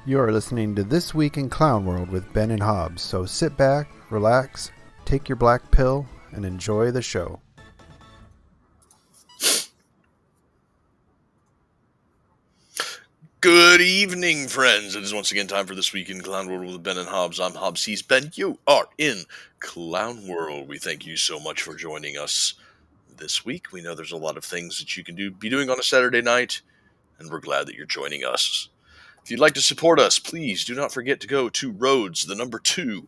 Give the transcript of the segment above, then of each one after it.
You are listening to This Week in Clown World with Ben and Hobbs, so sit back, relax, take your black pill, and enjoy the show. Good evening, friends. It is once again time for This Week in Clown World with Ben and Hobbs. I'm Hobbs. He's Ben. You are in Clown World. We thank you so much for joining us this week. We know there's a lot of things that you can be doing on a Saturday night, and we're glad that you're joining us. If you'd like to support us, please do not forget to go to Rhodes, the number 2,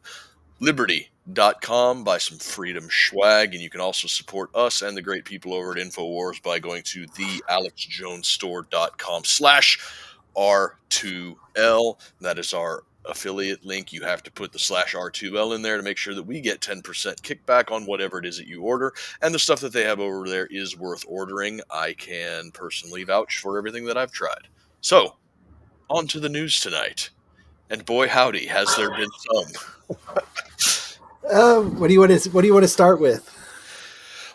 Liberty.com, buy some Freedom swag, and you can also support us and the great people over at InfoWars by going to thealexjonesstore.com/R2L. That is our affiliate link. You have to put the /R2L in there to make sure that we get 10% kickback on whatever it is that you order, and the stuff that they have over there is worth ordering. I can personally vouch for everything that I've tried. So, on to the news tonight. And boy howdy, has there been some. What do you want to start with?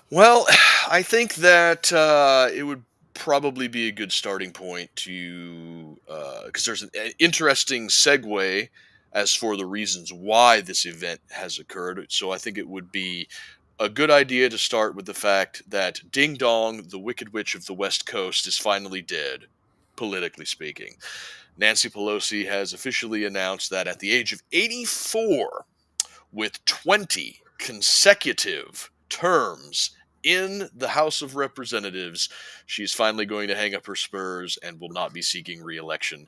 Well, I think that it would probably be a good starting point to, because there's an interesting segue as for the reasons why this event has occurred. So I think it would be a good idea to start with the fact that Ding Dong, the Wicked Witch of the West Coast, is finally dead, politically speaking. Nancy Pelosi has officially announced that at the age of 84, with 20 consecutive terms in the House of Representatives, she's finally going to hang up her spurs and will not be seeking re-election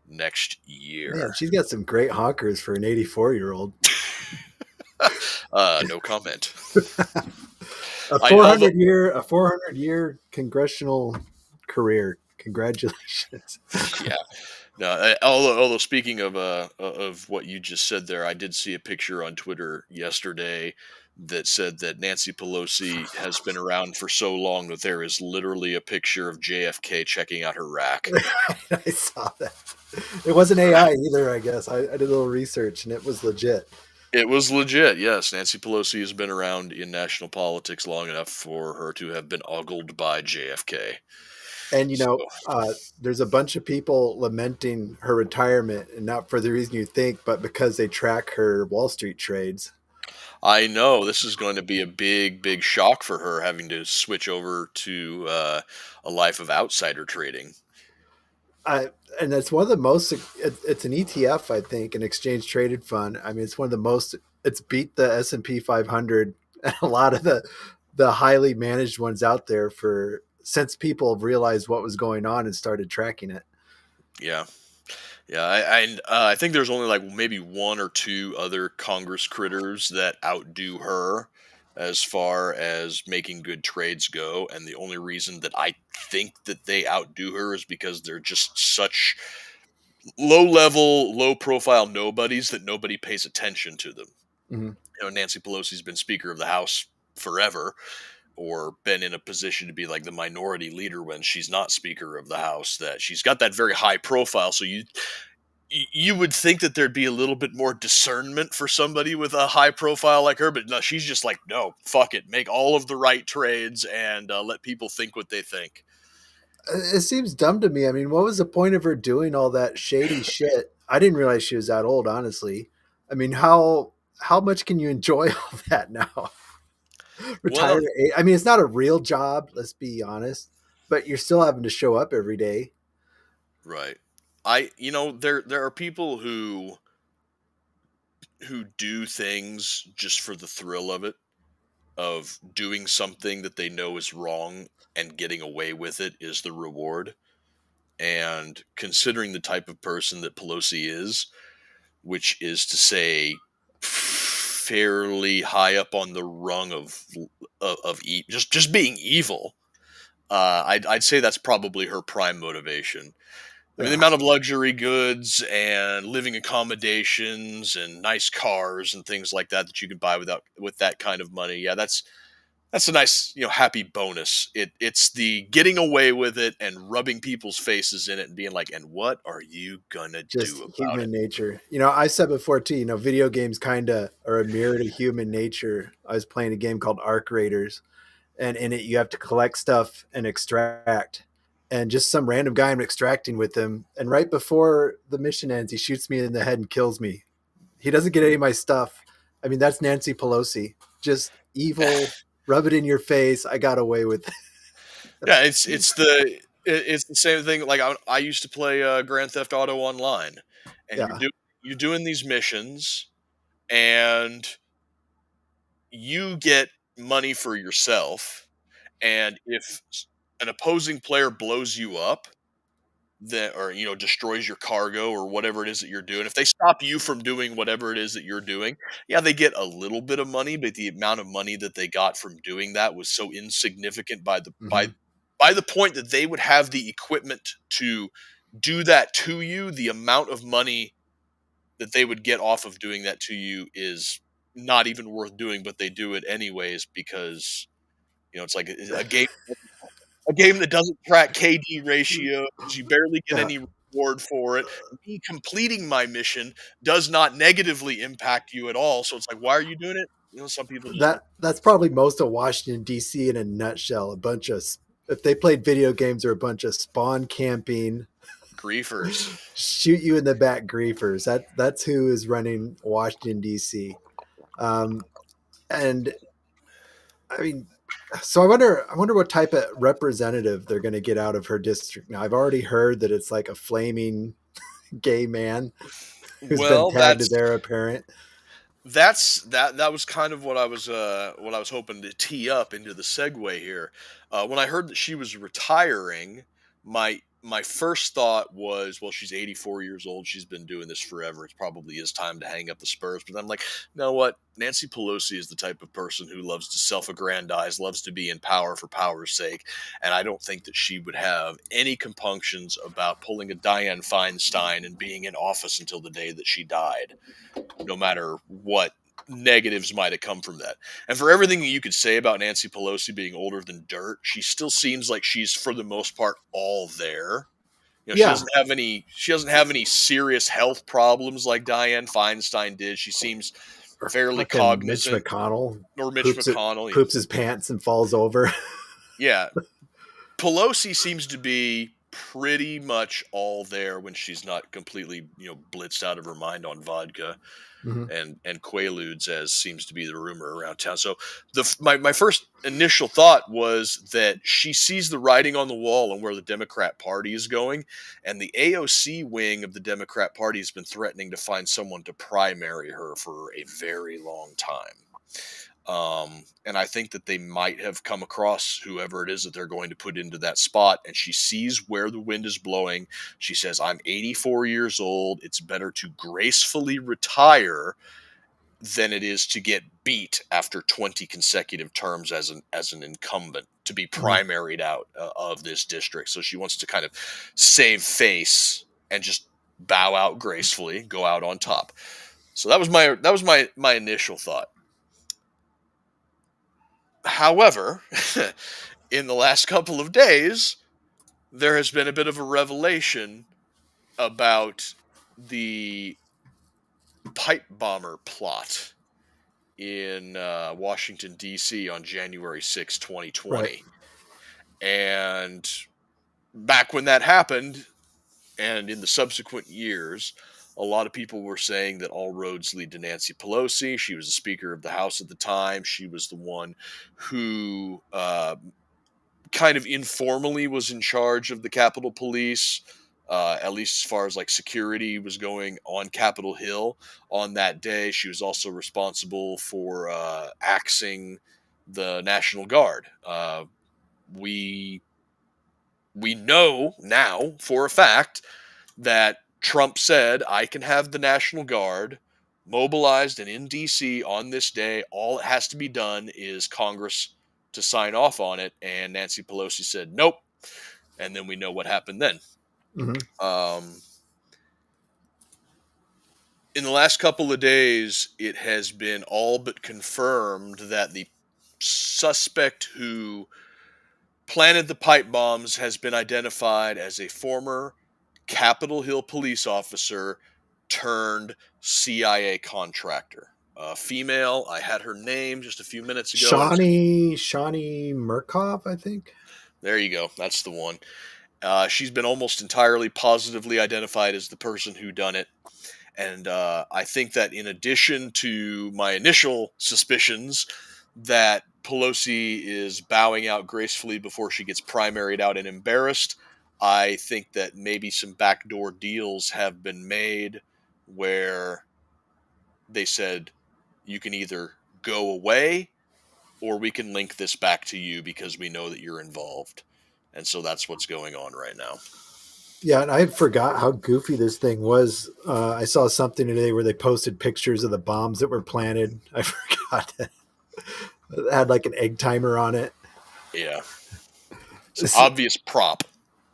next year. Man, she's got some great honkers for an 84-year-old. No comment. A 400-year congressional career. Congratulations. Yeah. No, although speaking of what you just said there, I did see a picture on Twitter yesterday that said that Nancy Pelosi has been around for so long that there is literally a picture of JFK checking out her rack. I saw that. It wasn't AI either, I guess. I did a little research, and it was legit. It was legit, yes. Nancy Pelosi has been around in national politics long enough for her to have been ogled by JFK. And, there's a bunch of people lamenting her retirement, and not for the reason you think, but because they track her Wall Street trades. I know. This is going to be a big, big shock for her, having to switch over to a life of outsider trading. And it's one of the most, it's an ETF, I think, an exchange traded fund. I mean, it's one of the most, it's beat the S&P 500 and a lot of the highly managed ones out there since people have realized what was going on and started tracking it. Yeah. Yeah. I think there's only like maybe one or two other Congress critters that outdo her as far as making good trades go. And the only reason that I think that they outdo her is because they're just such low-level, low-profile nobodies that nobody pays attention to them. Mm-hmm. Nancy Pelosi's been Speaker of the House forever, or been in a position to be like the minority leader when she's not Speaker of the House, that she's got that very high profile. So you would think that there'd be a little bit more discernment for somebody with a high profile like her, but no, she's just like, no, fuck it. Make all of the right trades and let people think what they think. It seems dumb to me. I mean, what was the point of her doing all that shady shit? I didn't realize she was that old, honestly. I mean, how much can you enjoy all that now? Retire. Well, I mean, it's not a real job, let's be honest, but you're still having to show up every day. Right. There are people who do things just for the thrill of it, of doing something that they know is wrong and getting away with it is the reward. And considering the type of person that Pelosi is, which is to say fairly high up on the rung of just being evil, I'd say that's probably her prime motivation. I mean, the amount of luxury goods and living accommodations and nice cars and things like that you can buy with that kind of money. Yeah, that's a nice, happy bonus. It's the getting away with it and rubbing people's faces in it and being like, and what are you gonna do about human nature? I said before too, video games kind of are a mirror to human nature. I was playing a game called Arc Raiders, and in it you have to collect stuff and extract. and just some random guy I'm extracting with him. And right before the mission ends, he shoots me in the head and kills me. He doesn't get any of my stuff. I mean, that's Nancy Pelosi. Just evil, rub it in your face. I got away with it. Yeah, it's the same thing. Like I used to play Grand Theft Auto online, and Yeah. you're doing these missions, and you get money for yourself. And if an opposing player blows you up, that or destroys your cargo or whatever it is that you're doing, if they stop you from doing whatever it is that you're doing, yeah, they get a little bit of money, but the amount of money that they got from doing that was so insignificant Mm-hmm. by the point that they would have the equipment to do that to you. The amount of money that they would get off of doing that to you is not even worth doing, but they do it anyways because it's like a game that doesn't track KD ratios. You barely get Yeah. any reward for it. Me completing my mission does not negatively impact you at all. So it's like, why are you doing it? Some people just That's probably most of Washington D.C. in a nutshell. A bunch of if they played video games, they're a bunch of spawn camping, griefers. shoot you in the back griefers. That's who is running Washington D.C. And I mean, so I wonder what type of representative they're going to get out of her district. Now I've already heard that it's like a flaming gay man who's been Well, tagged as heir apparent. that was kind of what I was hoping to tee up into the segue here. When I heard that she was retiring, my first thought was, well, she's 84 years old. She's been doing this forever. It probably is time to hang up the spurs. But I'm like, you know what? Nancy Pelosi is the type of person who loves to self-aggrandize, loves to be in power for power's sake, and I don't think that she would have any compunctions about pulling a Dianne Feinstein and being in office until the day that she died, no matter what negatives might have come from that. And for everything you could say about Nancy Pelosi being older than dirt, she still seems like she's for the most part all there. She Yeah, doesn't have any serious health problems like Dianne Feinstein did. She seems or fairly fucking Mitch cognizant, McConnell or Mitch McConnell. poops his pants and falls over. Yeah. Pelosi seems to be pretty much all there when she's not completely, blitzed out of her mind on vodka Mhm. and quaaludes, as seems to be the rumor around town. So my first initial thought was that she sees the writing on the wall and where the Democrat Party is going, and the AOC wing of the Democrat Party has been threatening to find someone to primary her for a very long time. And I think that they might have come across whoever it is that they're going to put into that spot. And she sees where the wind is blowing. She says, I'm 84 years old. It's better to gracefully retire than it is to get beat after 20 consecutive terms as an incumbent, to be Mhm. primaried out of this district. So she wants to kind of save face and just bow out gracefully, go out on top. So that was my initial thought. However, in the last couple of days, there has been a bit of a revelation about the pipe bomber plot in Washington, D.C. on January 6, Right. 2020. And back when that happened, and in the subsequent years, a lot of people were saying that all roads lead to Nancy Pelosi. She was the Speaker of the House at the time. She was the one who kind of informally was in charge of the Capitol Police, at least as far as like security was going on Capitol Hill on that day. She was also responsible for axing the National Guard. We we know now for a fact that Trump said, I can have the National Guard mobilized and in DC on this day. All it has to be done is Congress to sign off on it. And Nancy Pelosi said, nope. And then we know what happened then. Hmm. Um, in the last couple of days, it has been all but confirmed that the suspect who planted the pipe bombs has been identified as a former Capitol Hill police officer turned CIA contractor. Female. I had her name just a few minutes ago. Shawnee Murkoff, I think. There you go. That's the one. She's been almost entirely positively identified as the person who done it. And I think that in addition to my initial suspicions that Pelosi is bowing out gracefully before she gets primaried out and embarrassed, I think that maybe some backdoor deals have been made where they said, you can either go away or we can link this back to you because we know that you're involved. And so that's what's going on right now. Yeah, and I forgot how goofy this thing was. I saw something today where they posted pictures of the bombs that were planted. I forgot that. It had like an egg timer on it. Yeah. It's an obvious prop.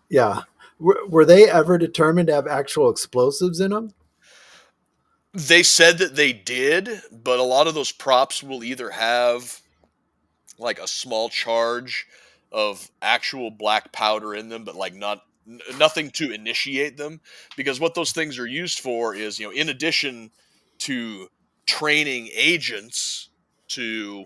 Yeah. Were they ever determined to have actual explosives in them? They said that they did, but a lot of those props will either have like a small charge of actual black powder in them, but like nothing to initiate them. Because what those things are used for is, in addition to training agents to,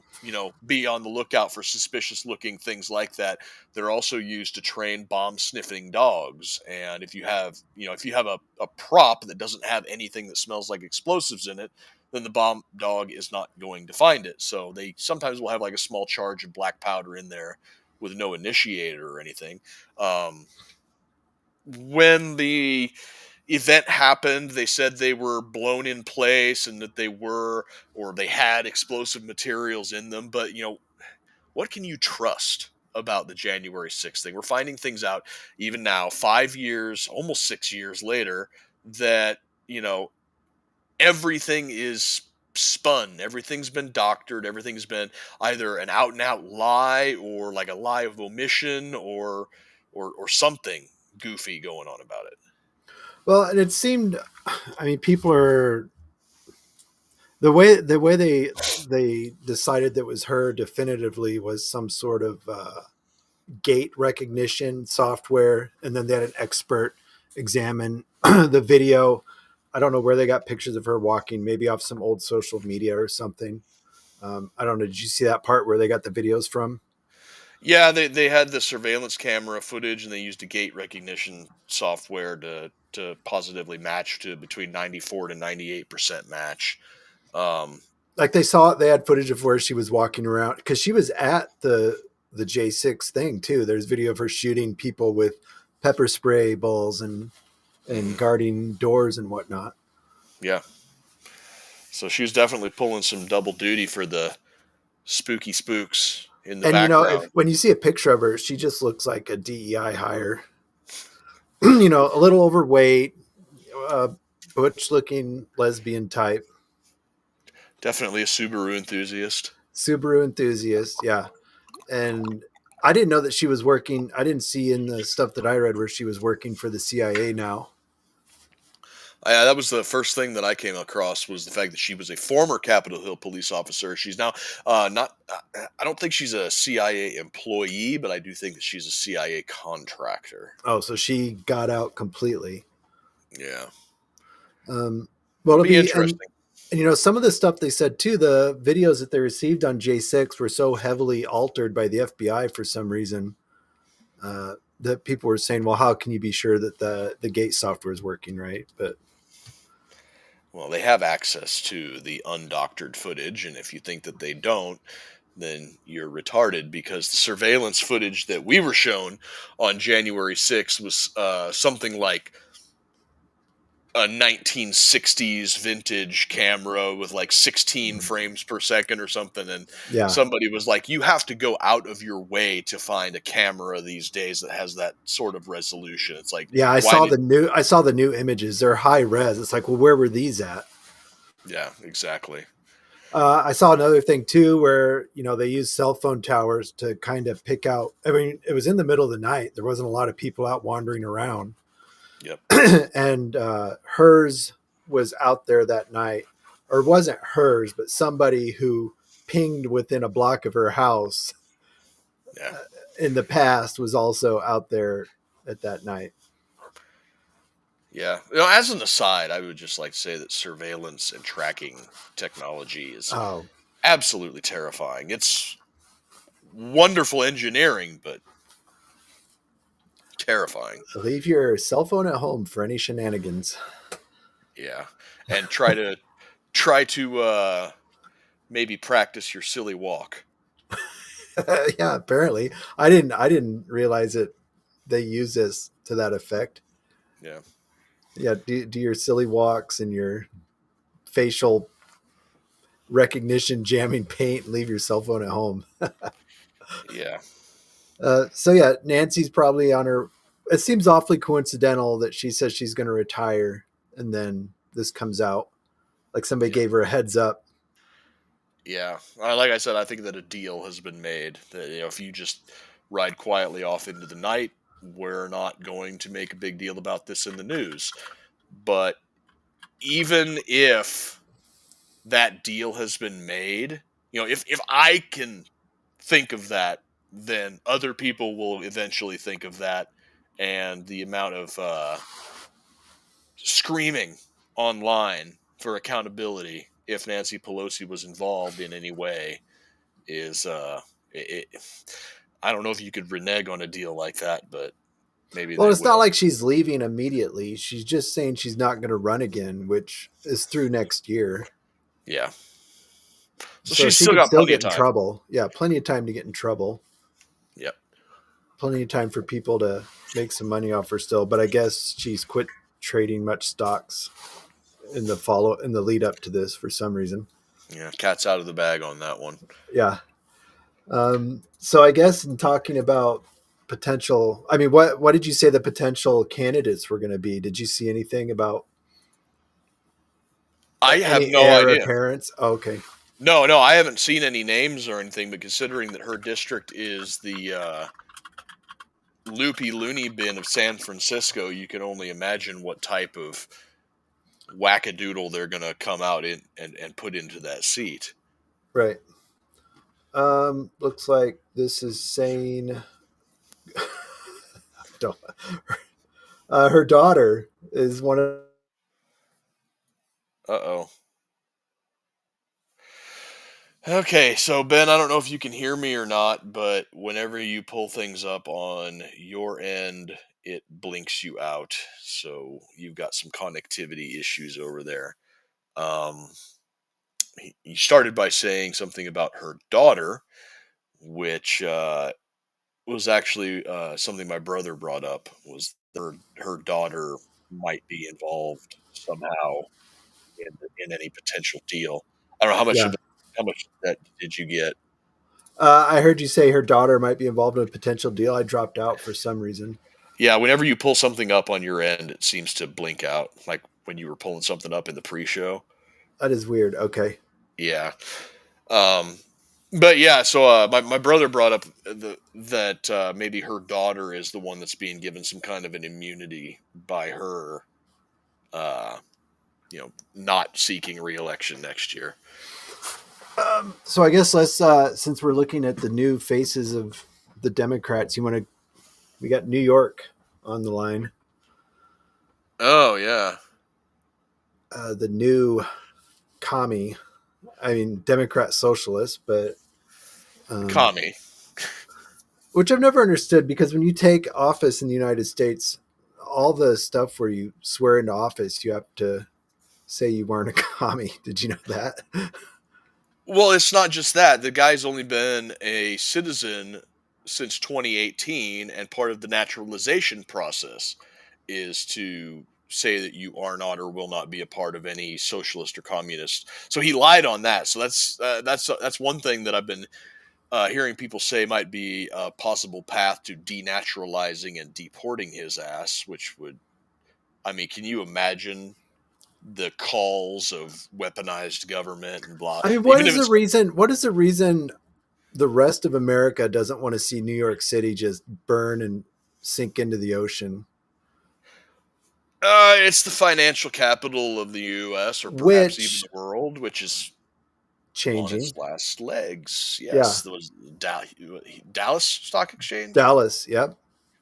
be on the lookout for suspicious looking things like that, they're also used to train bomb sniffing dogs. And if you have a prop that doesn't have anything that smells like explosives in it, then the bomb dog is not going to find it. So they sometimes will have like a small charge of black powder in there with no initiator or anything. When the event happened, they said they were blown in place and that they had explosive materials in them. But, what can you trust about the January 6th thing? We're finding things out even now, 5 years, almost 6 years later, that, everything is spun. Everything's been doctored. Everything's been either an out and out lie or like a lie of omission or something goofy going on about it. Well, and it seemed, I mean, people are the way they decided that it was her definitively was some sort of gait recognition software, and then they had an expert examine the video. I don't know where they got pictures of her walking, maybe off some old social media or something. I don't know. Did you see that part where they got the videos from? Yeah, they had the surveillance camera footage and they used a gait recognition software to positively match to between 94 to 98% match. Um, Like they had footage of where she was walking around because she was at the J6 thing too. There's video of her shooting people with pepper spray balls and mhm, guarding doors and whatnot. yeah. So she was definitely pulling some double duty for the spooky spooks in the And if background. when you see a picture of her, she just looks like a DEI hire. A little overweight, uh, butch looking lesbian type, Definitely a Subaru enthusiast. Subaru enthusiast. Yeah. And I didn't know that she was working. I didn't see in the stuff that I read where she was working for the CIA now. That was the first thing that I came across was the fact that she was a former Capitol Hill police officer. She's now not. I don't think she's a CIA employee, but I do think that she's a CIA contractor. Oh, so she got out completely. Yeah, Well, it'll it'll be be interesting. and some of the stuff they said too. The videos that they received on J6 were so heavily altered by the FBI for some reason that people were saying, "Well, how can you be sure that the gate software is working right?" But Well, they have access to the undoctored footage, and if you think that they don't, then you're retarded because the surveillance footage that we were shown on January 6th was something like a 1960s vintage camera with like 16 frames per second or something, and yeah, somebody was like, you have to go out of your way to find a camera these days that has that sort of resolution. It's like, yeah, why did I saw the new images. They're high res. It's like, well, where were these at? yeah, exactly. I saw another thing too, where they use cell phone towers to kind of pick out. I mean, it was in the middle of the night. There wasn't a lot of people out wandering around, Yep. and hers was out there that night, or it wasn't hers, but somebody who pinged within a block of her house Yeah. in the past was also out there at that night. Yeah. As an aside, I would just like to say that surveillance and tracking technology is Oh, absolutely terrifying. It's wonderful engineering, but Terrifying. Leave your cell phone at home for any shenanigans. Yeah. And try to maybe practice your silly walk. Yeah, apparently. I didn't realize it they use this to that effect. Yeah. Yeah, do your silly walks and your facial recognition jamming paint and leave your cell phone at home. Yeah. So yeah, Nancy's probably on her. It seems awfully coincidental that she says she's going to retire, and then this comes out like somebody Yeah. gave her a heads up. Yeah. Like I said, I think that a deal has been made that if you just ride quietly off into the night, we're not going to make a big deal about this in the news. But even if that deal has been made, if I can think of that, then other people will eventually think of that, and the amount of screaming online for accountability if Nancy Pelosi was involved in any way is I don't know if you could renege on a deal like that, but maybe Well, they it's not will. like she's leaving immediately. She's just saying she's not going to run again, which is through next year. Yeah. So So she's she still could got still plenty get of in time. trouble. Yeah, plenty of time to get in trouble. Yep. Plenty of time for people to make some money off her still. But I guess she's quit trading much stocks in the lead up to this for some reason. Yeah. Cat's out of the bag on that one. Yeah. So I guess in talking about potential, I mean, what did you say the potential candidates were going to be? Did you see anything about I have any no heir idea. apparents? Oh, okay. No, I haven't seen any names or anything, but considering that her district is the loopy loony bin of San Francisco, you can only imagine what type of wackadoodle they're going to come out in and put into that seat. Right. Looks like this is saying don't, her daughter is one of. Uh-oh. Okay, so Ben, I don't know if you can hear me or not, but whenever you pull things up on your end, it blinks you out. So you've got some connectivity issues over there. Um, he started by saying something about her daughter, which was actually something my brother brought up. Was her daughter might be involved somehow in any potential deal. I don't know Yeah. how much of that did you get? I heard you say her daughter might be involved in a potential deal. I dropped out for some reason. Yeah, whenever you pull something up on your end, it seems to blink out, like when you were pulling something up in the pre-show. That is weird. Okay. Yeah. Um, but yeah, so my brother brought up that maybe her daughter is the one that's being given some kind of an immunity by her, uh, not seeking re-election next year. So I guess let's since we're looking at the new faces of the Democrats, we got New York on the line. Oh yeah, The new commie, I mean Democrat socialist, but commie. which I've never understood because when you take office in the United States, all the stuff where you swear into office, you have to say you weren't a commie. Did you know that? Well, it's not just that. The guy's only been a citizen since 2018, and part of the naturalization process is to say that you are not or will not be a part of any socialist or communist. So he lied on that. So that's one thing that I've been hearing people say might be a possible path to denaturalizing and deporting his ass. Which would, I mean, can you imagine the calls of weaponized government and blah? I mean, what Even is if the it's reason? What is the reason the rest of America doesn't want to see New York City just burn and sink into the ocean? It's the financial capital of the U.S. or perhaps even Which the world, which is on its changing. last legs. Yeah, Yes, there was Dallas Stock Exchange. Dallas. Yep.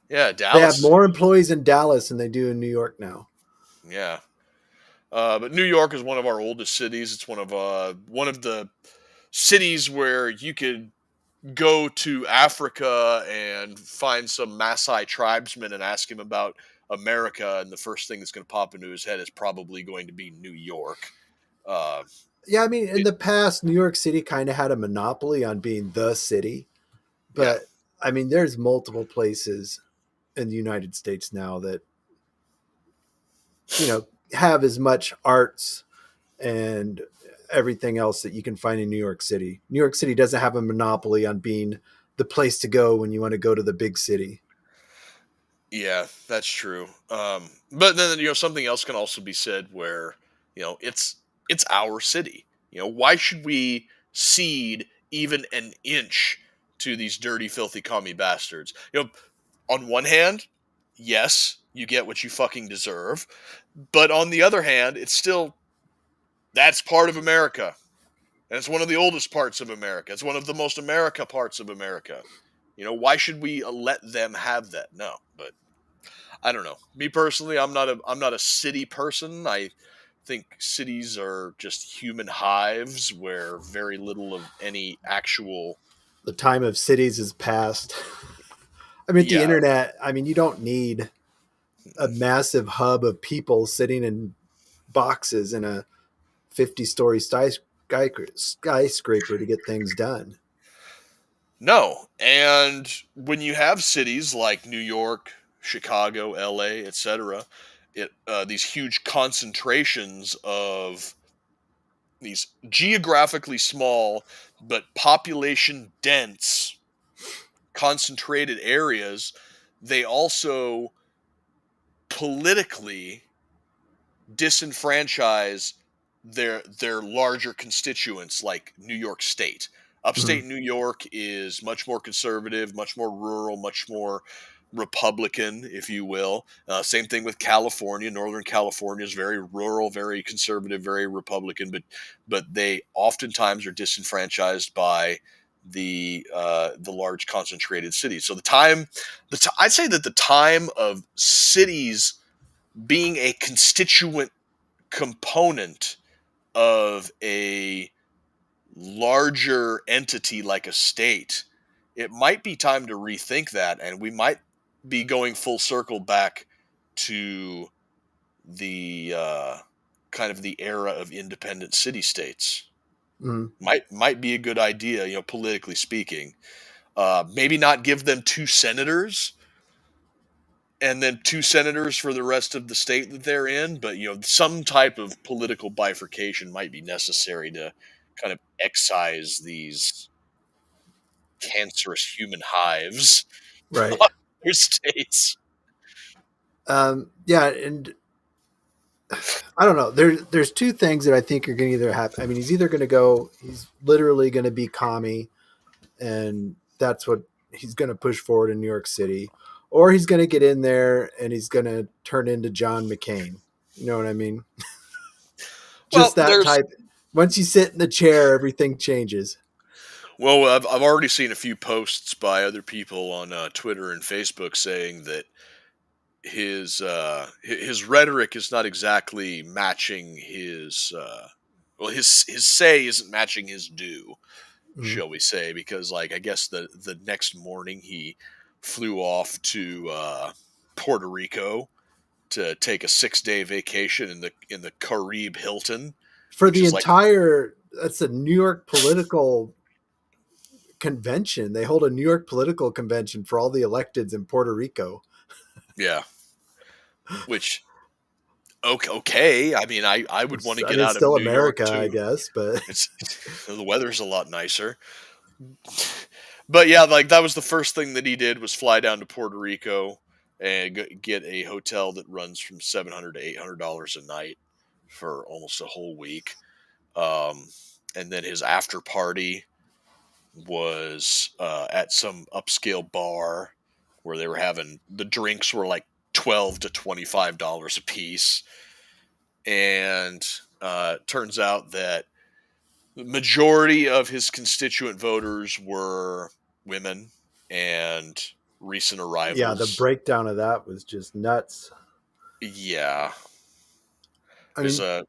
Yeah, They have Dallas. more employees in Dallas than they do in New York now. Yeah, but New York is one of our oldest cities. It's one of the cities where you could go to Africa and find some Maasai tribesman and ask him about America, and the first thing that's going to pop into his head is probably going to be New York. Uh, Yeah, I mean, in it, the past, New York City kind of had a monopoly on being the city, yeah, but I mean, there's multiple places in the United States now that have as much arts and everything else that you can find in New York City. New York City doesn't have a monopoly on being the place to go when you want to go to the big city. yeah, that's true. But then something else can also be said where it's our city. Why should we cede even an inch to these dirty, filthy commie bastards? On one hand, yes, you get what you fucking deserve. But on the other hand, it's still that's part of America. And it's one of the oldest parts of America. It's one of the most America parts of America. Why should we let them have that? No, but I don't know. Me personally, I'm not a city person. I think cities are just human hives where very little of any actual The time of cities is past. I mean, the yeah. internet, I mean, you don't need a massive hub of people sitting in boxes in a 50-story skyscraper to get things done. No. And when you have cities like New York, Chicago, LA, etc., these huge concentrations of these geographically small but population dense concentrated areas, they also politically disenfranchise their larger constituents like New York State. Mhm. Upstate New York is much more conservative, much more rural, much more Republican, if you will. Same thing with California. Northern California is very rural, very conservative, very Republican, but they oftentimes are disenfranchised by the large concentrated cities. So I'd say that the time of cities being a constituent component of a larger entity like a state, it might be time to rethink that, and we might be going full circle back to the kind of the era of independent city states. Mhm. Might be a good idea, politically speaking. Maybe not give them two senators and then two senators for the rest of the state that they're in. But some type of political bifurcation might be necessary to kind of excise these cancerous human hives Right. on their states. Yeah, and I don't know. There's two things that I think are going to either happen. I mean, he's literally going to be commie, and that's what he's going to push forward in New York City, or he's going to get in there and he's going to turn into John McCain. You know what I mean? Well, Just that type. Once you sit in the chair, everything changes. I've already seen a few posts by other people on Twitter and Facebook saying that his rhetoric is not exactly matching his his say isn't matching his do, Mm. shall we say, because like I guess the next morning he flew off to Puerto Rico to take a 6-day vacation in the Caribe Hilton, For which the is like entire, that's a New York political convention. They hold a New York political convention for all the electeds in Puerto Rico. yeah, which okay. I mean, I would want to I get mean, it's out of still New York America, I too. guess, but It's the weather's a lot nicer. But yeah, like that was the first thing that he did was fly down to Puerto Rico and get a hotel that runs from $700 to $800 a night for almost a whole week. Um, and then his after party was at some upscale bar where they were having the drinks were like $12 to $25 a piece, and turns out that the majority of his constituent voters were women and recent yeah, the arrivals. breakdown of that was just nuts. Yeah, I there's mean, a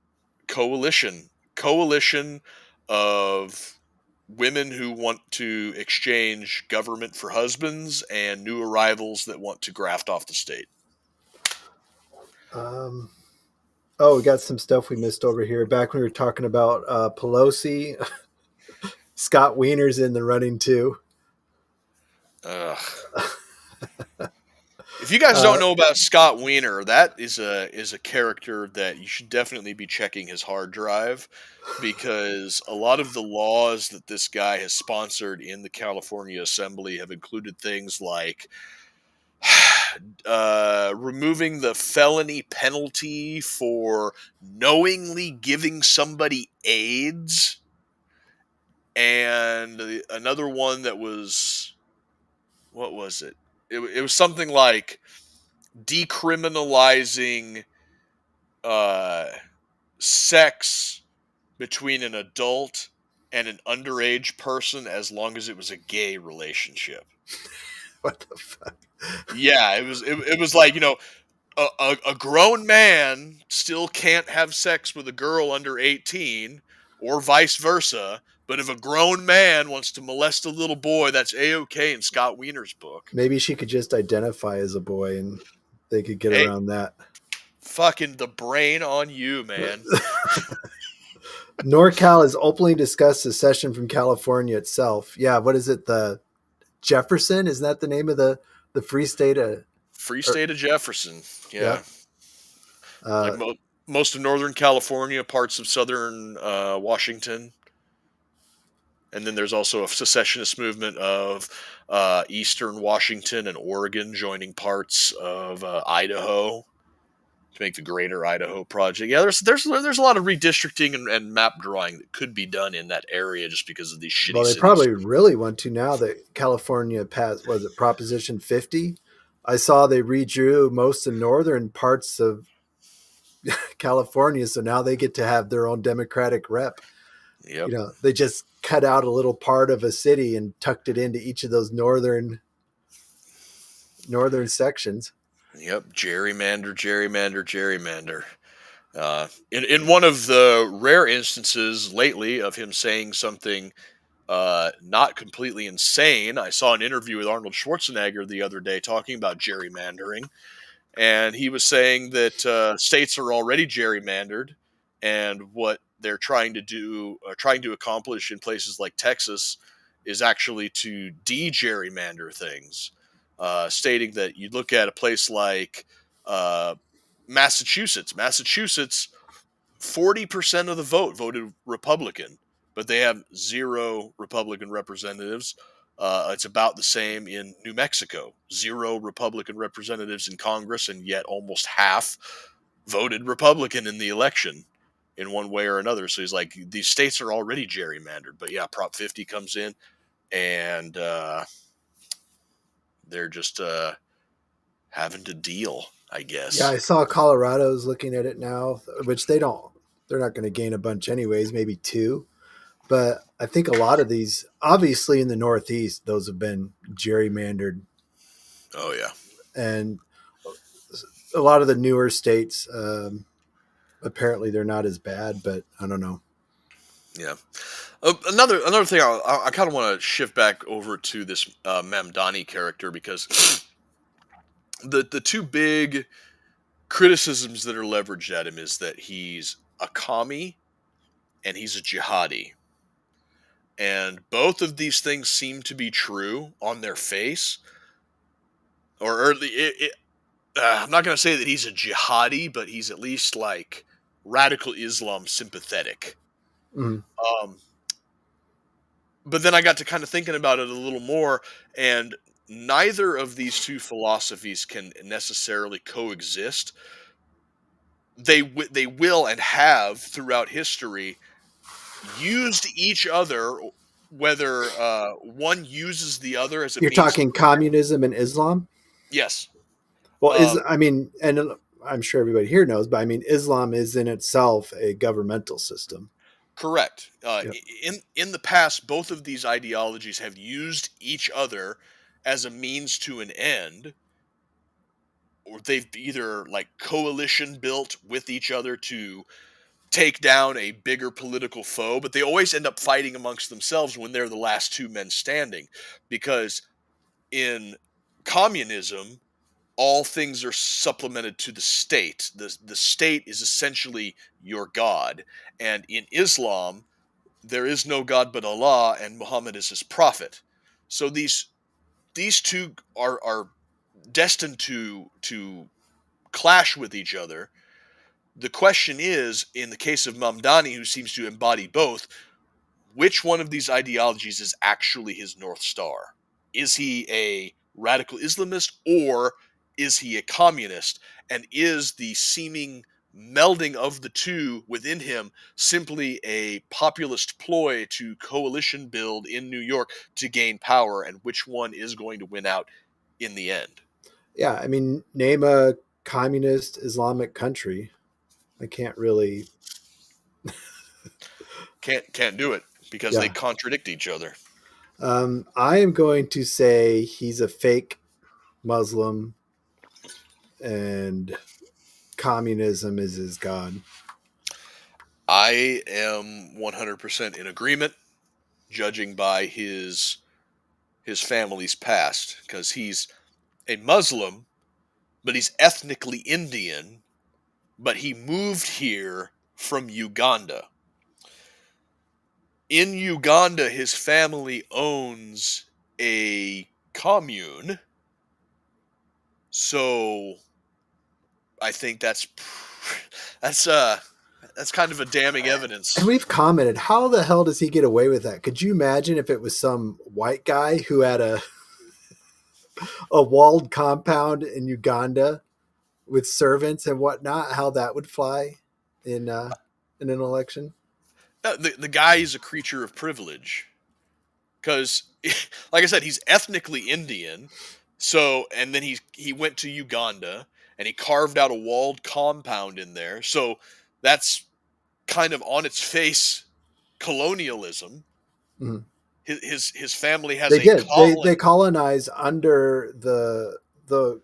coalition of women who want to exchange government for husbands, and new arrivals that want to graft off the state. Oh, we got some stuff we missed over here. Back when we were talking about Pelosi, Scott Wiener's in the running too. Ugh. If you guys don't know about Scott Wiener, that is a character that you should definitely be checking his hard drive, because a lot of the laws that this guy has sponsored in the California Assembly have included things like removing the felony penalty for knowingly giving somebody AIDS, and another one that was, what was it? It was something like decriminalizing uh, sex between an adult and an underage person as long as it was a gay relationship. What the fuck? Yeah, it was like, a grown man still can't have sex with a girl under 18, or vice versa. But if a grown man wants to molest a little boy, that's A-OK in Scott Wiener's book. Maybe she could just identify as a boy and they could get Hey, around that. fucking the brain on you, man. NorCal has openly discussed secession from California itself. Yeah, what is it? The Jefferson? Isn't that the name of the free state? Free state of Jefferson. Yeah. Yeah. Like most of Northern California, parts of Southern Washington. And then there's also a secessionist movement of Eastern Washington and Oregon joining parts of Idaho to make the Greater Idaho Project. Yeah, there's a lot of redistricting and map drawing that could be done in that area just because of these shitty Well, they cities. probably really want to now that California passed, was it Proposition 50? I saw they redrew most of northern parts of California, so now they get to have their own Democratic rep. Yep. They just cut out a little part of a city and tucked it into each of those northern sections. Yep. Gerrymander. In one of the rare instances lately of him saying something not completely insane, I saw an interview with Arnold Schwarzenegger the other day talking about gerrymandering, and he was saying that states are already gerrymandered, and what they're trying to accomplish in places like Texas is actually to de-gerrymander things, stating that you look at a place like Massachusetts. 40% of the vote voted Republican, but they have 0 Republican representatives. It's about the same in New Mexico. 0 Republican representatives in Congress, and yet almost half voted Republican in the election in one way or another. So he's like, these states are already gerrymandered. But yeah, Prop 50 comes in, and they're just having to deal, I guess. Yeah, I saw Colorado's looking at it now, which they're not going to gain a bunch anyways, maybe 2. But I think a lot of these, obviously in the Northeast, those have been gerrymandered. Oh, yeah. And a lot of the newer states, apparently they're not as bad, but I don't know. Yeah. Another thing, I kind of want to shift back over to this Mamdani character, because the 2 big criticisms that are leveraged at him is that he's a commie and he's a jihadi. And both of these things seem to be true on their face. I'm not going to say that he's a jihadi, but he's at least like radical Islam sympathetic. Mm. But then I got to kind of thinking about it a little more, and neither of these 2 philosophies can necessarily coexist. They will and have throughout history used each other, whether one uses the other as a You're means. talking communism and Islam? Yes. Well, and I'm sure everybody here knows, but I mean, Islam is in itself a governmental system. Correct. Yep. In the past, both of these ideologies have used each other as a means to an end, or they've either like coalition built with each other to take down a bigger political foe, but they always end up fighting amongst themselves when they're the last two men standing. Because in communism, all things are supplemented to the state. The state is essentially your God. And in Islam, there is no God but Allah, and Muhammad is his prophet. So these two are destined to clash with each other. The question is, in the case of Mamdani, who seems to embody both, which one of these ideologies is actually his North Star? Is he a radical Islamist, or is he a communist? And is the seeming melding of the two within him simply a populist ploy to coalition build in New York to gain power? And which one is going to win out in the end? Yeah, I mean, name a communist Islamic country. I can't really. Can't do it because they Yeah. contradict each other. I am going to say he's a fake Muslim and communism is his God. I am 100% in agreement, judging by his family's past, because he's a Muslim, but he's ethnically Indian, but he moved here from Uganda. In Uganda, his family owns a commune, so I think that's kind of a damning evidence. And we've commented, how the hell does he get away with that? Could you imagine if it was some white guy who had a walled compound in Uganda with servants and whatnot? How that would fly in an election? The guy is a creature of privilege, because, like I said, he's ethnically Indian. So, and then he went to Uganda and he carved out a walled compound in there. So that's kind of on its face colonialism. Mm-hmm. His family has They a did. colony. They colonized under the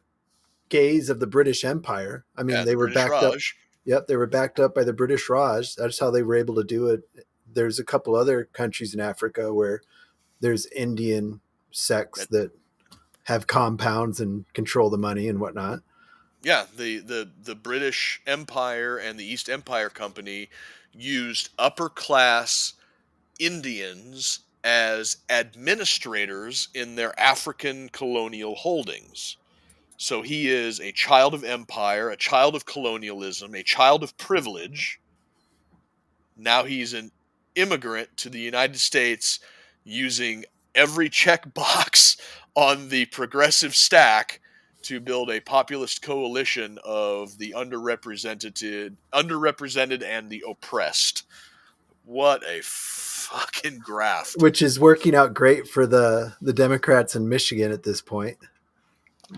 gaze of the British Empire. I mean, they the were British backed up. Raj. Yep, they were backed up by the British Raj. That's how they were able to do it. There's a couple other countries in Africa where there's Indian sects that have compounds and control the money and whatnot. Yeah, the British Empire and the East Empire Company used upper class Indians as administrators in their African colonial holdings. So he is a child of empire, a child of colonialism, a child of privilege. Now he's an immigrant to the United States using every checkbox on the progressive stack to build a populist coalition of the underrepresented and the oppressed. What a fucking graft. Which is working out great for the Democrats in Michigan at this point.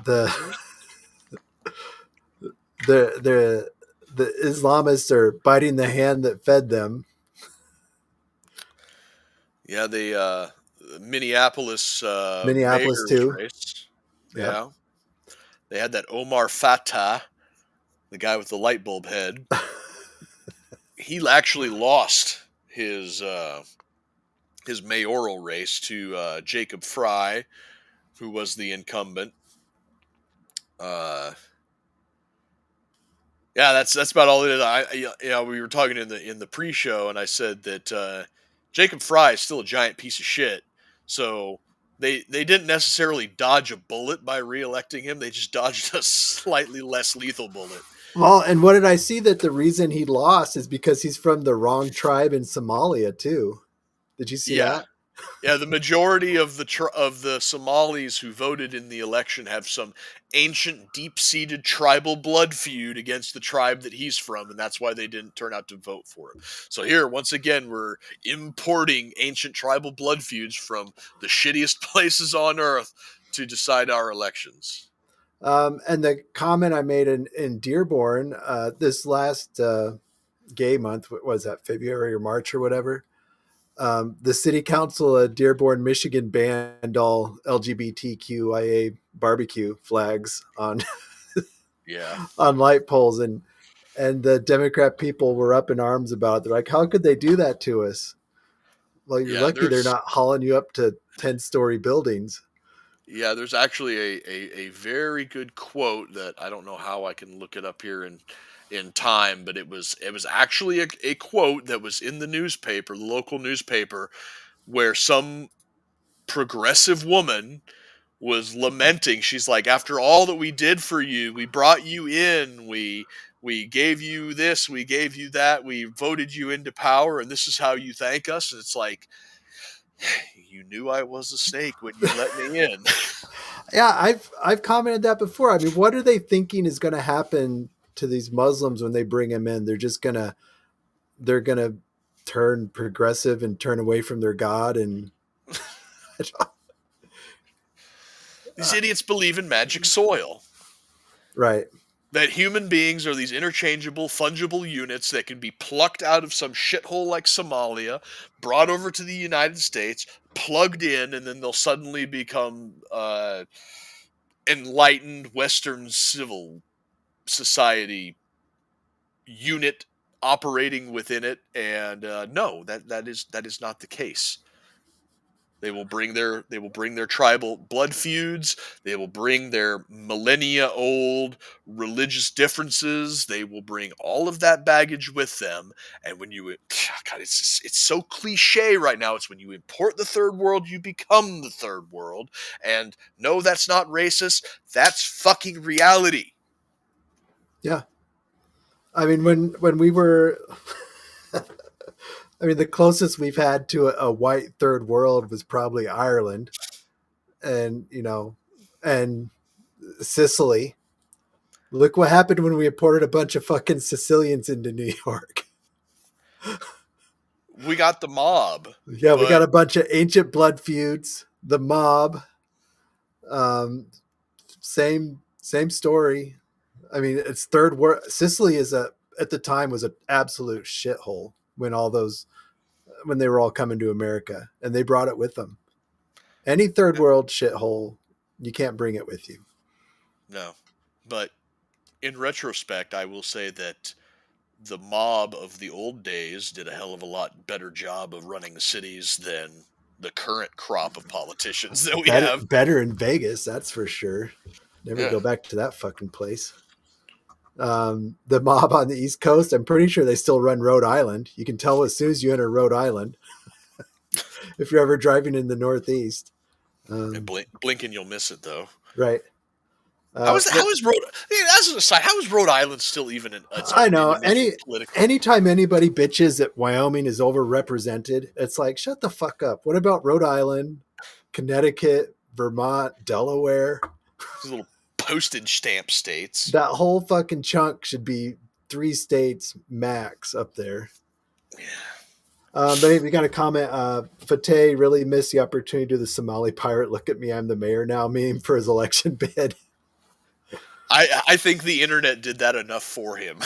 The Islamists are biting the hand that fed them. Yeah, the Minneapolis Minneapolis mayor's too. race. Yep. Yeah. They had that Omar Fatah, the guy with the light bulb head. He actually lost his mayoral race to Jacob Fry, who was the incumbent. Yeah, that's about all it is. We were talking in the pre-show, and I said that Jacob Fry is still a giant piece of shit. So they didn't necessarily dodge a bullet by re-electing him. They just dodged a slightly less lethal bullet. Well, and what did I see that the reason he lost is because he's from the wrong tribe in Somalia too. Did you see that? Yeah, the majority of the Somalis who voted in the election have some ancient, deep-seated tribal blood feud against the tribe that he's from, and that's why they didn't turn out to vote for him. So here, once again, we're importing ancient tribal blood feuds from the shittiest places on earth to decide our elections. And the comment I made in Dearborn this last gay month, what was that, February or March or whatever? The city council at Dearborn, Michigan banned all LGBTQIA barbecue flags on on light poles, and And the Democrat people were up in arms about it. They're like, how could they do that to us? Well, you're Yeah, lucky they're not hauling you up to 10-story buildings. there's actually a very good quote that I don't know how I can look it up here in time, but it was actually a quote that was in the newspaper, the local newspaper, where some progressive woman was lamenting. She's like, after all that we did for you, we brought you in, we gave you this, we gave you that, we voted you into power, and this is how you thank us. And it's like, you knew I was a snake when you let me in. Yeah, I've commented that before. I mean, what are they thinking is going to happen to these Muslims when they bring them in? They're gonna turn progressive and turn away from their God, and These idiots believe in magic soil. right. That human beings are these interchangeable, fungible units that can be plucked out of some shithole like Somalia, brought over to the United States, plugged in, and then they'll suddenly become enlightened Western civil society unit operating within it. And no, that is not the case. They will bring their tribal blood feuds. They will bring their millennia old religious differences. They will bring all of that baggage with them. And when you, God, it's so cliche right now. It's when you import the third world, you become the third world. And no, that's not racist. That's fucking reality. Yeah. I mean, when we were, I mean, the closest we've had to a white third world was probably Ireland, and and Sicily. Look what happened when we imported a bunch of fucking Sicilians into New York. We got the mob, Yeah, we got but a bunch of ancient blood feuds. The mob, um, same story. I mean, it's third world. Sicily is at the time was an absolute shithole when they were all coming to America, and they brought it with them. Any third world shithole, you can't bring it with you. no. But in retrospect, I will say that the mob of the old days did a hell of a lot better job of running cities than the current crop of politicians that we have. Better in Vegas, that's for sure. Never Yeah. go back to that fucking place. The mob on the East Coast, I'm pretty sure they still run Rhode Island. You can tell as soon as you enter Rhode Island if you're ever driving in the Northeast. And blink and you'll miss it, though. Right. How is Rhode? As an aside, how is Rhode Island still even its I own know. individual political? Anytime anybody bitches that Wyoming is overrepresented, it's like, shut the fuck up. What about Rhode Island, Connecticut, Vermont, Delaware? These little postage stamp states. That whole fucking chunk should be 3 states max up there. Yeah. But we got a comment. Fateh really missed the opportunity to do the Somali pirate "Look at me, I'm the mayor now" meme for his election bid. I think the internet did that enough for him.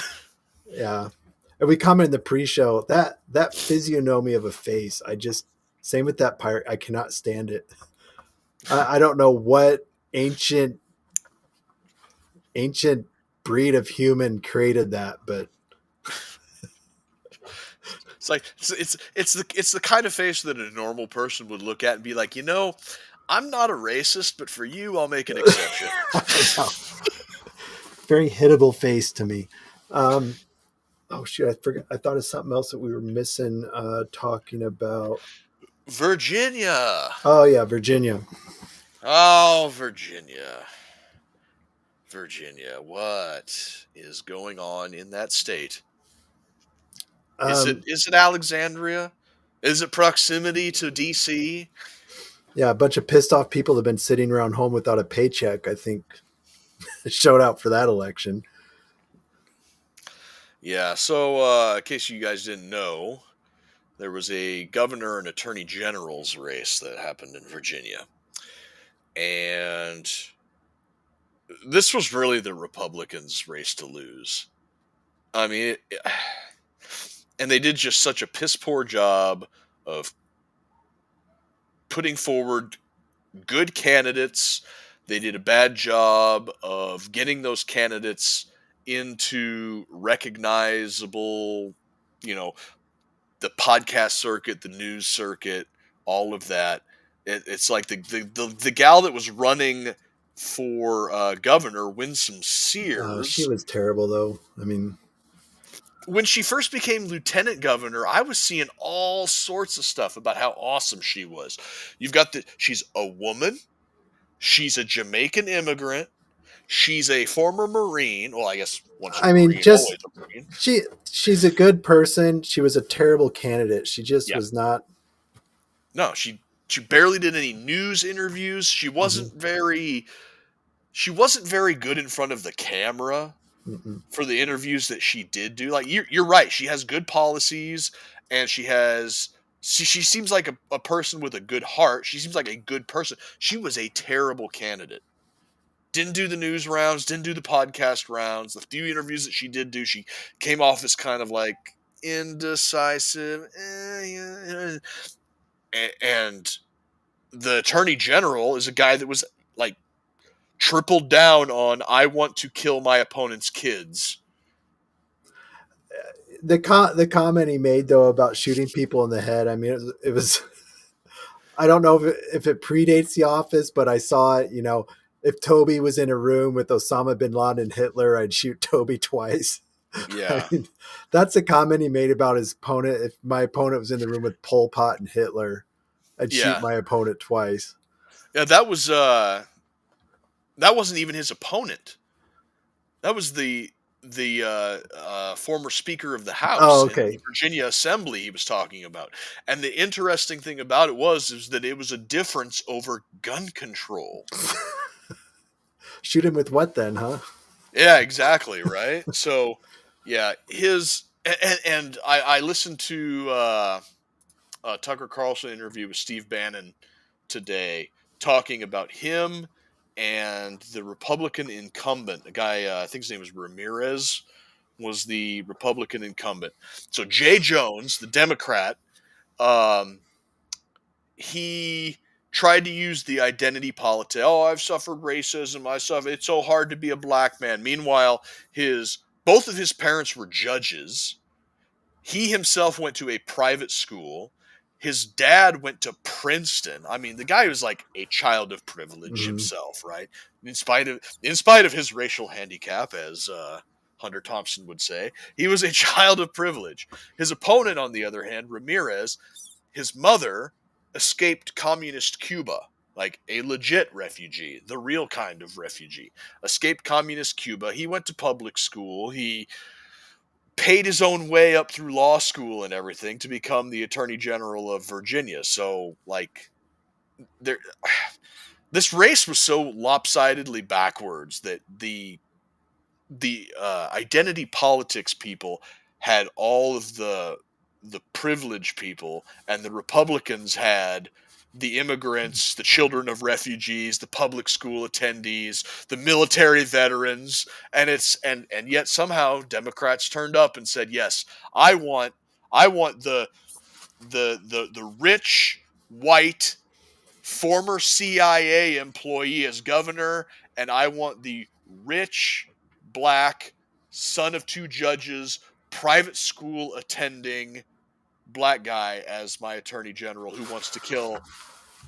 Yeah, and we commented in the pre-show that physiognomy of a face. Same with that pirate. I cannot stand it. I don't know what ancient breed of human created that, but It's like it's the kind of face that a normal person would look at and be like, I'm not a racist, but for you, I'll make an exception. very hittable face to me. Oh shit, I forgot. I thought of something else that we were missing talking about. Virginia. Oh yeah, Virginia. Oh, Virginia. Virginia. What is going on in that state? Is it Alexandria? Is it proximity to DC? Yeah, a bunch of pissed off people have been sitting around home without a paycheck, I think, showed out for that election. Yeah, so in case you guys didn't know, there was a governor and attorney general's race that happened in Virginia. And this was really the Republicans' race to lose. I mean, and they did just such a piss poor job of putting forward good candidates. They did a bad job of getting those candidates into recognizable, the podcast circuit, the news circuit, all of that. It's like the gal that was running for governor, Winsome She Sears. was terrible, though. I mean, When she first became lieutenant governor, I was seeing all sorts of stuff about how awesome she was. She's a woman, she's a Jamaican immigrant, she's a former Marine. Well, I guess once you're I a mean, Marine, always just a Marine. she's a good person. She was a terrible candidate. She just Yeah. was not. No, she barely did any news interviews. She Mhm. wasn't very good in front of the camera Mm-mm. for the interviews that she did do. Like you're right, she has good policies, and she seems like a person with a good heart. She seems like a good person. She was a terrible candidate. Didn't do the news rounds, didn't do the podcast rounds. The few interviews that she did do, she came off as kind of like indecisive. And the attorney general is a guy that was like tripled down on I want to kill my opponent's kids. The comment he made though about shooting people in the head. I mean, it was I don't know if it predates The Office, but I saw it. If Toby was in a room with Osama bin Laden and Hitler, I'd shoot Toby twice. I Yeah. mean, that's a comment he made about his opponent. If my opponent was in the room with Pol Pot and Hitler, I'd shoot Yeah. my opponent twice. Yeah, that wasn't even his opponent. That was the former Speaker of the Oh, House in the okay. Virginia Assembly he was talking about. And the interesting thing about it is that it was a difference over gun control. Shoot him with what then, huh? Yeah, exactly, right? So, yeah, and I listened to Tucker Carlson interview with Steve Bannon today, talking about him and the Republican incumbent, a guy, I think his name was Ramirez, was the Republican incumbent. So Jay Jones, the Democrat, um, he tried to use the identity politics. Oh, I've suffered racism. It's so hard to be a black man. Meanwhile, both of his parents were judges. He himself went to a private school. His dad went to Princeton. I mean, the guy was like a child of privilege Mhm. himself, right? In spite of his racial handicap, as Hunter Thompson would say, he was a child of privilege. His opponent, on the other hand, Ramirez, his mother escaped communist Cuba, like a legit refugee, the real kind of refugee. Escaped communist Cuba. He went to public school. He paid his own way up through law school and everything to become the Attorney General of Virginia. So, like, there, this race was so lopsidedly backwards that the identity politics people had all of the privileged people, and the Republicans had the immigrants, the children of refugees, the public school attendees, the military veterans, and yet somehow Democrats turned up and said, "Yes, I want the rich white former CIA employee as governor, and I want the rich black son of two judges, private school attending black guy as my attorney general who wants to kill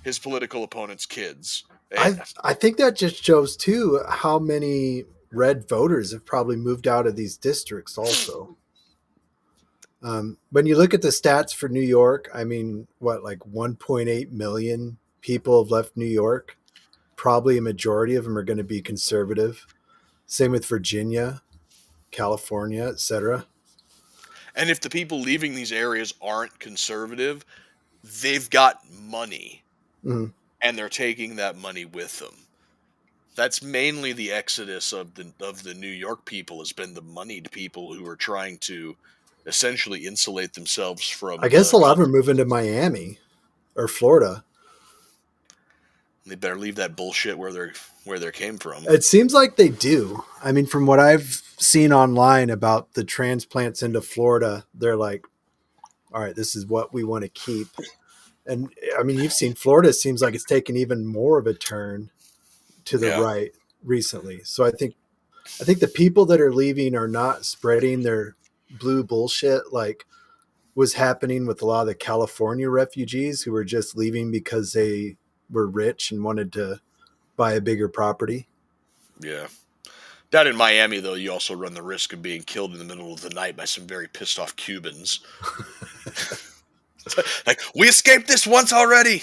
his political opponent's kids." I think that just shows too how many red voters have probably moved out of these districts. Also, when you look at the stats for New York, I mean, what, like 1.8 million people have left New York. Probably a majority of them are going to be conservative. Same with Virginia, California, etc. And if the people leaving these areas aren't conservative, they've got money Mm-hmm. and they're taking that money with them. That's mainly the exodus of the New York people, has been the moneyed people who are trying to essentially insulate themselves I from guess the a lot of them are moving to Miami or Florida. They better leave that bullshit where they came from. It seems like they do. I mean, from what I've seen online about the transplants into Florida, they're like, all right, this is what we want to keep. And I mean, you've seen Florida seems like it's taken even more of a turn to the Yeah. right recently. So I think I think the people that are leaving are not spreading their blue bullshit like was happening with a lot of the California refugees who were just leaving because they were rich and wanted to buy a bigger property. Yeah. Down in Miami, though, you also run the risk of being killed in the middle of the night by some very pissed off Cubans. Like, we escaped this once already.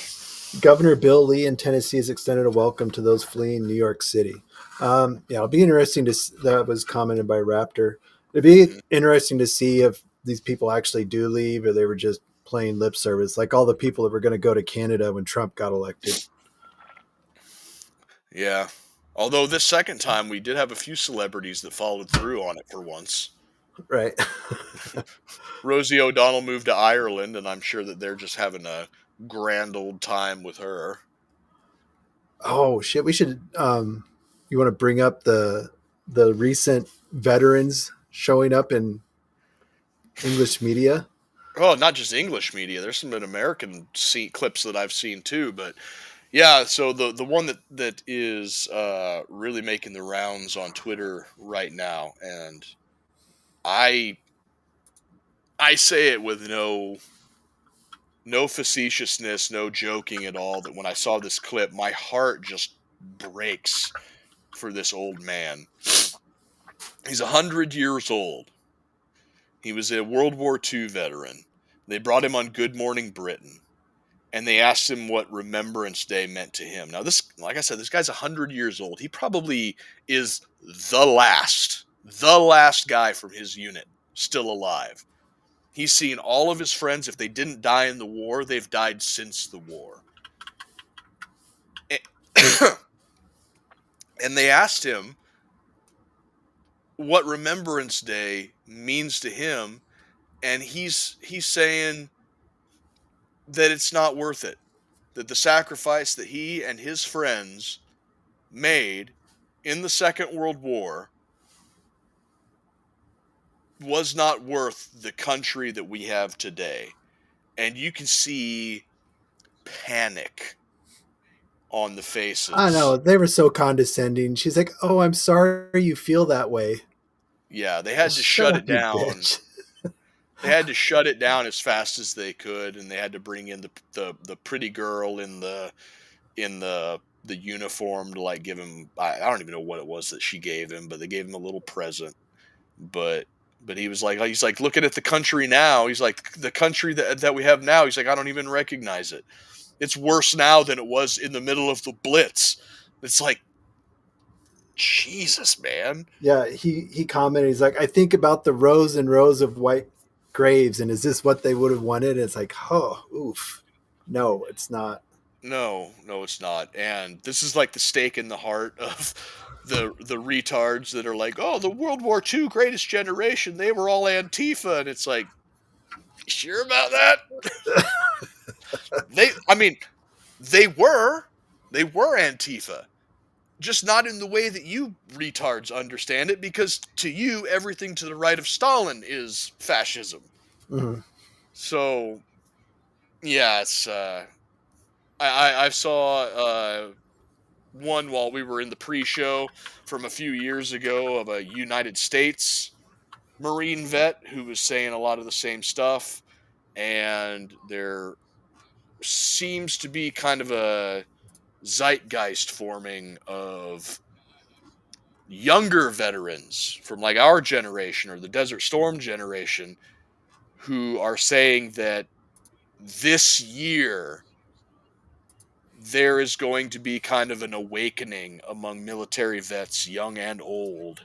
Governor Bill Lee in Tennessee has extended a welcome to those fleeing New York City. Yeah, it'll be interesting to. That was commented by Raptor. It'd be Mhm. interesting to see if these people actually do leave or they were just playing lip service, like all the people that were going to go to Canada when Trump got elected. Yeah. Although this second time we did have a few celebrities that followed through on it for once. Right. Rosie O'Donnell moved to Ireland, and I'm sure that they're just having a grand old time with her. Oh shit, we should. You want to bring up the recent veterans showing up in English media? Oh, not just English media. There's some American clips that I've seen too. But yeah, so the one that is really making the rounds on Twitter right now, and I I say it with no facetiousness, no joking at all, that when I saw this clip, my heart just breaks for this old man. He's 100 years old. He was a World War II veteran. They brought him on Good Morning Britain, and they asked him what Remembrance Day meant to him. Now, this, like I said, this guy's 100 years old. He probably is the last guy from his unit still alive. He's seen all of his friends. If they didn't die in the war, they've died since the war. And they asked him what Remembrance Day means to him, and he's saying that it's not worth it. That the sacrifice that he and his friends made in the Second World War was not worth the country that we have today. And you can see panic on the I know faces. they were so condescending. She's like, "Oh, I'm sorry you feel that way." Yeah, they Well, had to shut shut up, it you down. bitch. They had to shut it down as fast as they could, and they had to bring in the pretty girl in the uniform to like give him. I don't even know what it was that she gave him, but they gave him a little present. But he was like, he's like looking at the country now. He's like, the country that we have now. He's like, I don't even recognize it. It's worse now than it was in the middle of the Blitz. It's like, Jesus, man. Yeah, he commented. He's like, "I think about the rows and rows of white graves, and is this what they would have wanted?" And it's like, oh, oof. No, it's not. No, no, it's not. And this is like the stake in the heart of the retards that are like, oh, the World War II greatest generation, they were all Antifa, and it's like, you sure about that? I mean, they were, they were Antifa, just not in the way that you retards understand it, because to you, everything to the right of Stalin is fascism. Mhm. So, yeah, it's I saw one while we were in the pre-show from a few years ago of a United States Marine vet who was saying a lot of the same stuff, and there seems to be kind of a zeitgeist forming of younger veterans from like our generation or the Desert Storm generation who are saying that this year there is going to be kind of an awakening among military vets, young and old,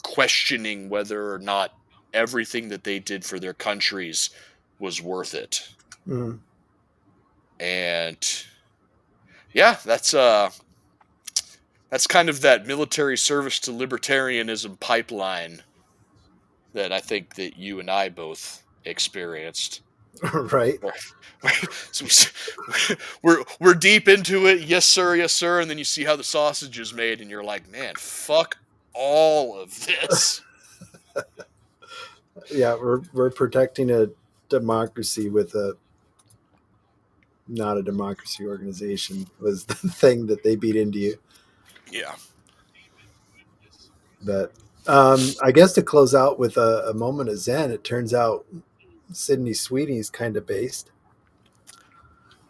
questioning whether or not everything that they did for their countries was worth it. Mhm. And yeah, that's kind of that military service to libertarianism pipeline that I think that you and I both experienced. Right. So we're deep into it, yes sir, and then you see how the sausage is made, and you're like, man, fuck all of this. Yeah, we're protecting a democracy with a not a democracy organization was the thing that they beat into you. Yeah, But I guess to close out with a moment of zen, it turns out Sydney Sweeney's kind of based.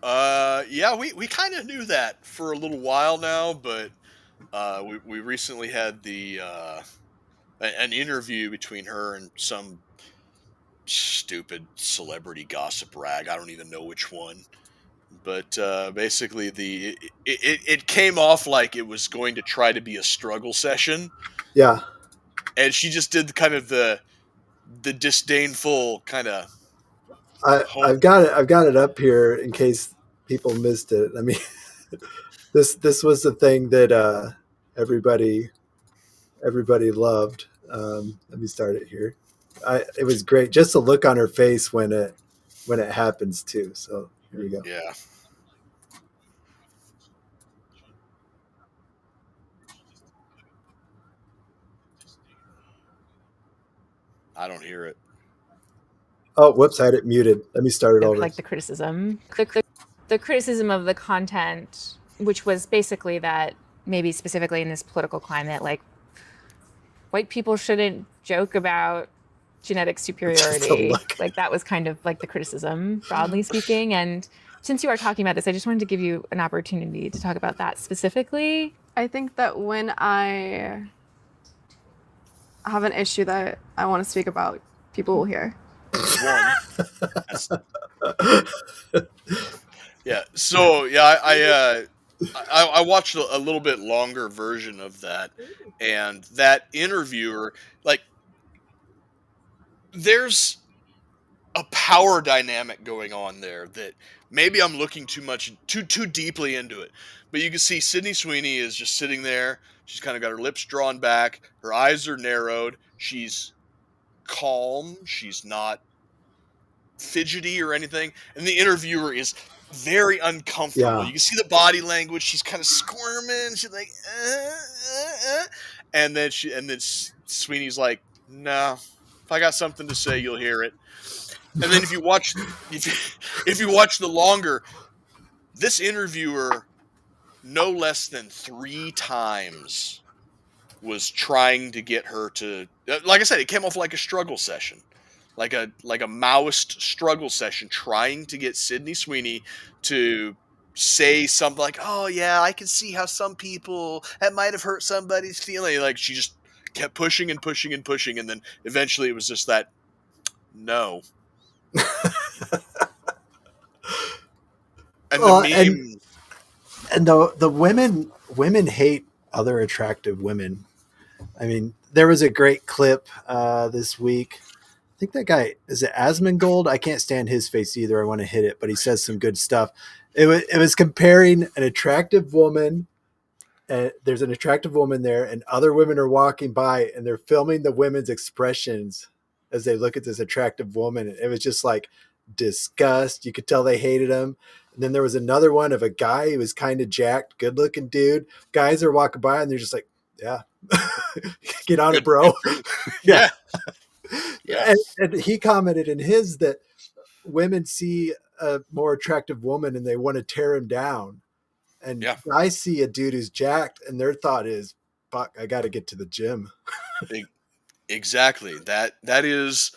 Yeah, we kind of knew that for a little while now, but we recently had an interview between her and some stupid celebrity gossip rag. I don't even know which one. But basically, it came off like it was going to try to be a struggle session, Yeah, and she just did kind of the disdainful kind of home. I've got it. I've got it up here in case people missed it. I mean, this was the thing that everybody loved. Let me start it here. It was great just to look on her face when it happens too. So here we go. Yeah, I don't hear it. Oh, whoops! I had it muted. Let me start it over. Like the criticism, the criticism of the content, which was basically that maybe specifically in this political climate, like white people shouldn't joke about genetic superiority. Like that was kind of like the criticism, broadly speaking. And since you are talking about this, I just wanted to give you an opportunity to talk about that specifically. I think that when I have an issue that I want to speak about, people will hear. Yeah. So yeah, I watched a little bit longer version of that, and that interviewer, like, there's a power dynamic going on there that maybe I'm looking too deeply into it. But you can see Sydney Sweeney is just sitting there. She's kind of got her lips drawn back, her eyes are narrowed. She's calm. She's not fidgety or anything. And the interviewer is very uncomfortable. Yeah. You can see the body language. She's kind of squirming. She's like, and then Sweeney's like, "No, if I got something to say, you'll hear it." And then if you watch the longer, this interviewer, no less than 3 times, was trying to get her to, like I said, it came off like a struggle session, like a Maoist struggle session, trying to get Sydney Sweeney to say something like, "Oh yeah, I can see how some people, that might have hurt somebody's feeling." Like, she just kept pushing and pushing and pushing, and then eventually it was just that, no. And Well, the meme, and the women hate other attractive women. I mean, there was a great clip this week. I think that guy, is it Asmongold? I can't stand his face either. I want to hit it, but he says some good stuff. It was comparing an attractive woman, and there's an attractive woman there, and other women are walking by, and they're filming the women's expressions as they look at this attractive woman. And it was just like disgust. You could tell they hated him. And then there was another one of a guy who was kind of jacked, good looking dude. Guys are walking by and they're just like, yeah, get on it, bro. yeah. Yeah. And he commented in his that women see a more attractive woman and they want to tear him down. And Yeah. I see a dude who's jacked and their thought is, fuck, I got to get to the gym. Exactly. That is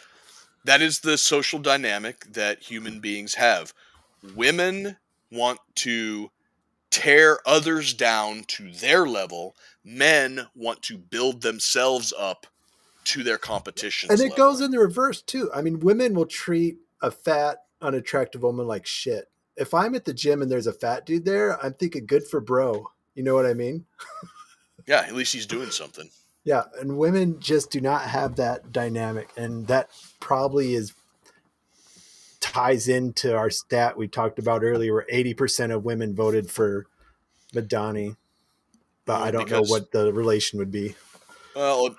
the social dynamic that human beings have. Women want to tear others down to their level. Men want to build themselves up to their competition. And it goes in the reverse too. I mean, women will treat a fat, unattractive woman like shit. If I'm at the gym and there's a fat dude there, I'm thinking, good for bro. You know what I mean? Yeah, at least he's doing something. Yeah, and women just do not have that dynamic, and that probably ties into our stat we talked about earlier, where 80% of women voted for Madani, but I don't know what the relation would be. Well,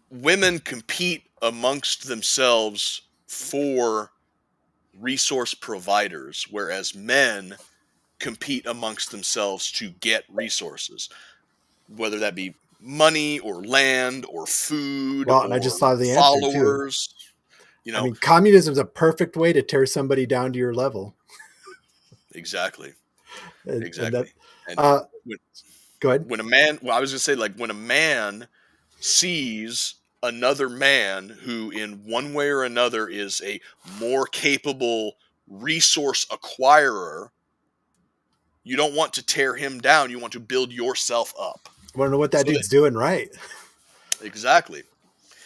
women compete amongst themselves for resource providers, whereas men compete amongst themselves to get resources, whether that be money or land or food. Well, or and I just thought of the followers. Answer too. You know, I mean, communism is a perfect way to tear somebody down to your level. Exactly. Exactly. Go ahead. When a man, well, I was going to say, like, when a man sees another man who, in one way or another, is a more capable resource acquirer, you don't want to tear him down. You want to build yourself up. I want to know what that So dude's doing right. Exactly.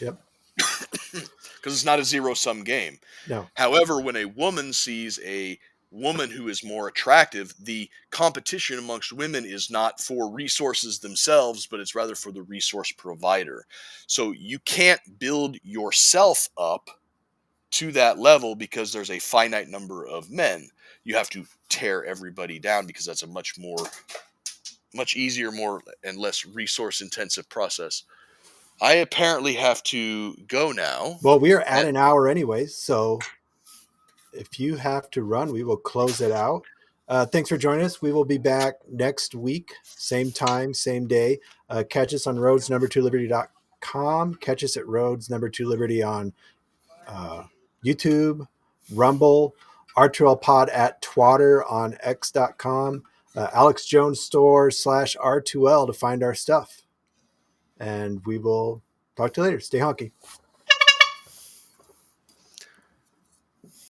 Yep. Because it's not a zero-sum game. No. However, when a woman sees a woman who is more attractive, the competition amongst women is not for resources themselves, but it's rather for the resource provider. So you can't build yourself up to that level because there's a finite number of men. You have to tear everybody down because that's a much easier, more and less resource intensive process. I apparently have to go now. Well, we are at an hour anyways, so if you have to run, we will close it out. Thanks for joining us. We will be back next week, same time, same day. Catch us on roads2liberty.com. Catch us at roads2liberty on YouTube, Rumble, R2L Pod at Twatter on x.com, Alex Jones Store /R2L to find our stuff. And we will talk to you later. Stay honky.